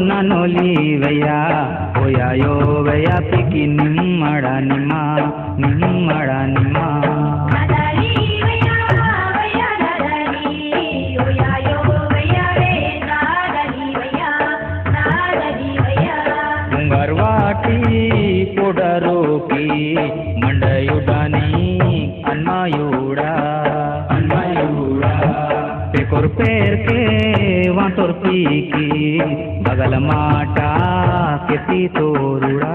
నానోలివయ్యా ఓయాయో వయ్యా పికి నిమ్మడ నిమ్మ నిమ్మడ నిమ్మ ముంగర్వాటి పొడరోకి మండయుడని అన్మాయుడా पेकोर पेर के वातोर पीकी बगल माटा केती तोरुड़ा